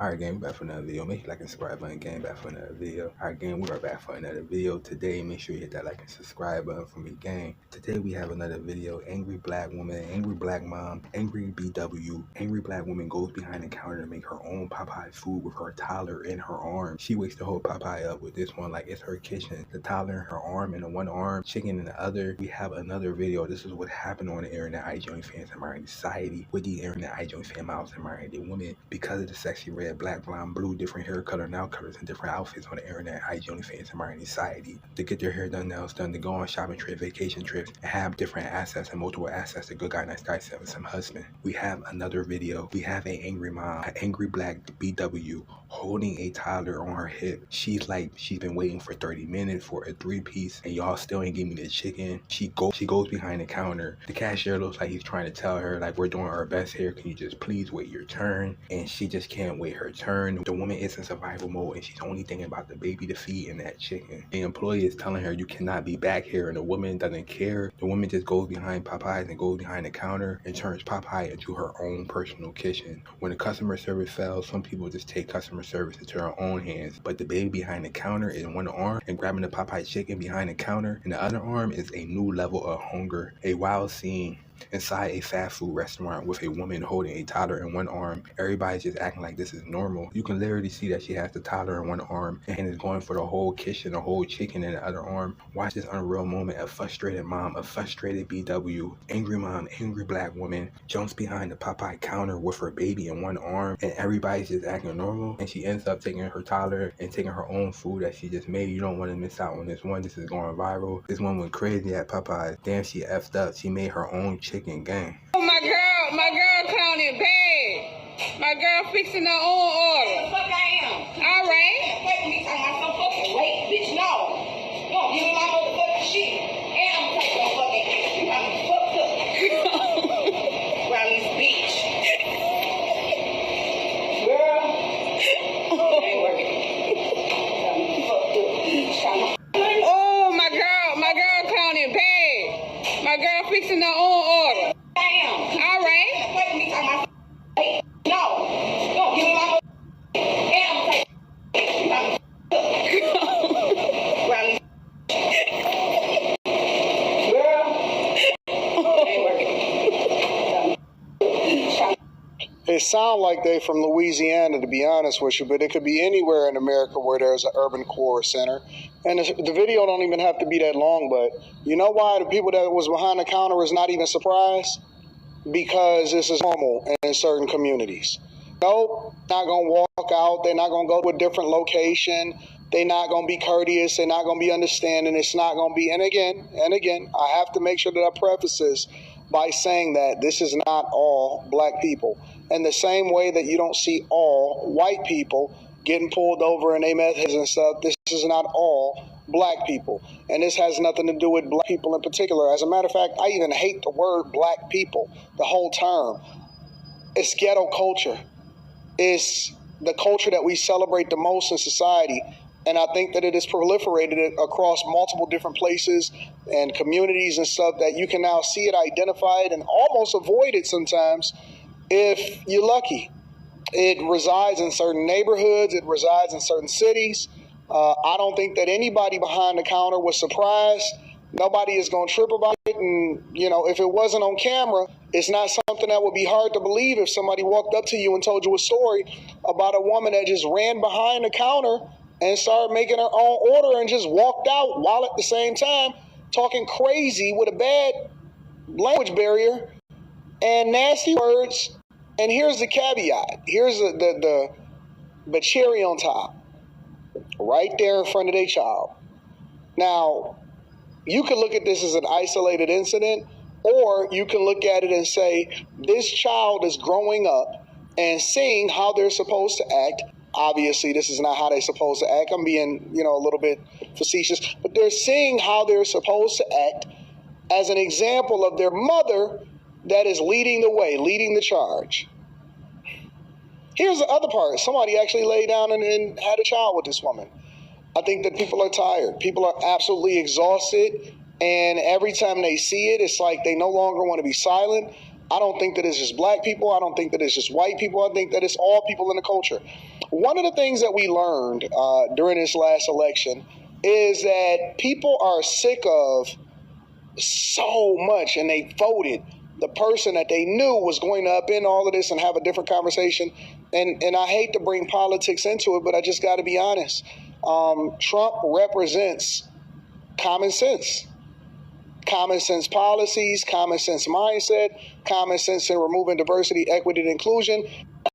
Alright gang, we back for another video. Make sure you like and subscribe button, gang, back for another video. Alright gang, we are back for another video. Today, make sure you hit that like and subscribe button for me, gang. Today we have another video. Angry black woman, angry black mom, angry BW. Angry black woman goes behind the counter to make her own Popeyes food with her toddler in her arm. She wakes the whole Popeye up with this one like it's her kitchen. The toddler in her arm, in the one arm, chicken in the other. We have another video. This is what happened on the internet IG fans in my society with the internet IG fan miles and my the women because of the sexy red, black, blonde, blue, different hair color, nail colors, and different outfits on the internet. IG fans in my society to get their hair done, nails done, to go on shopping trips, vacation trips, and have different assets and multiple assets. A good guy, nice guy, some husband. We have another video. We have an angry mom, an angry black BW holding a toddler on her hip. She's like, she's been waiting for 30 minutes for a 3-piece and y'all still ain't give me the chicken. She goes behind the counter. The cashier looks like he's trying to tell her like, we're doing our best here, can you just please wait your turn? And she just can't wait her turn. The woman is in survival mode and she's only thinking about the baby to feed and that chicken. The employee is telling her you cannot be back here, and the woman doesn't care. The woman just goes behind Popeyes and goes behind the counter and turns Popeye into her own personal kitchen. When the customer service fails, some people just take customer service into their own hands, but the baby behind the counter is one arm and grabbing the Popeye chicken behind the counter, and the other arm is a new level of hunger. A wild scene inside a fast food restaurant with a woman holding a toddler in one arm. Everybody's just acting like this is normal. You can literally see that she has the toddler in one arm and is going for the whole kitchen, the whole chicken in the other arm. Watch this unreal moment. A frustrated mom, a frustrated BW, angry mom, angry black woman jumps behind the Popeye counter with her baby in one arm, and everybody's just acting normal, and she ends up taking her toddler and taking her own food that she just made. You don't want to miss out on this one. This is going viral. This one went crazy at Popeyes. Damn, she effed up. She made her own chicken, gang. Oh, my girl counting bad. My girl fixing her own order. The fuck I am. All right. Me talking about some fucking weight, bitch. No. You don't give me my motherfucking shit. And I'm taking your fucking ass. You got me fucked up. Around this bitch. Girl. It ain't working. Got me fucked up, bitch. Oh, my girl counting bad. My girl fixing her own order. I am. All right. Me talking about weight. No. You don't give me my motherfucking shit. And I'm taking you got me fucked up. Around this It sounds like they from Louisiana, to be honest with you, but it could be anywhere in America where there's an urban core center. And the video don't even have to be that long, but you know why the people that was behind the counter is not even surprised? Because this is normal in certain communities. Nope, not going to walk out. They're not going to go to a different location. They're not going to be courteous. They're not going to be understanding. It's not going to be, and again, I have to make sure that I preface this by saying that this is not all black people. In the same way that you don't see all white people getting pulled over and they methods and stuff, this is not all black people. And this has nothing to do with black people in particular. As a matter of fact, I even hate the word black people, the whole term. It's ghetto culture. It's the culture that we celebrate the most in society. And I think that it is proliferated across multiple different places and communities and stuff that you can now see it, identify it, and almost avoid it sometimes if you're lucky. It resides in certain neighborhoods. It resides in certain cities. I don't think that anybody behind the counter was surprised. Nobody is going to trip about it. And, you know, if it wasn't on camera, it's not something that would be hard to believe if somebody walked up to you and told you a story about a woman that just ran behind the counter and started making her own order and just walked out while at the same time talking crazy with a bad language barrier and nasty words. And here's the caveat. Here's the cherry on top. Right there in front of their child. Now, you can look at this as an isolated incident, or you can look at it and say, this child is growing up and seeing how they're supposed to act. Obviously, this is not how they're supposed to act. I'm being, a little bit facetious, but they're seeing how they're supposed to act as an example of their mother that is leading the way, leading the charge. Here's the other part. Somebody actually laid down and had a child with this woman. I think that people are tired. People are absolutely exhausted. And every time they see it, it's like they no longer want to be silent. I don't think that it's just black people. I don't think that it's just white people. I think that it's all people in the culture. One of the things that we learned during this last election is that people are sick of so much, and they voted the person that they knew was going to upend all of this and have a different conversation. And I hate to bring politics into it, but I just got to be honest. Trump represents common sense policies, common sense mindset, common sense in removing diversity, equity, and inclusion.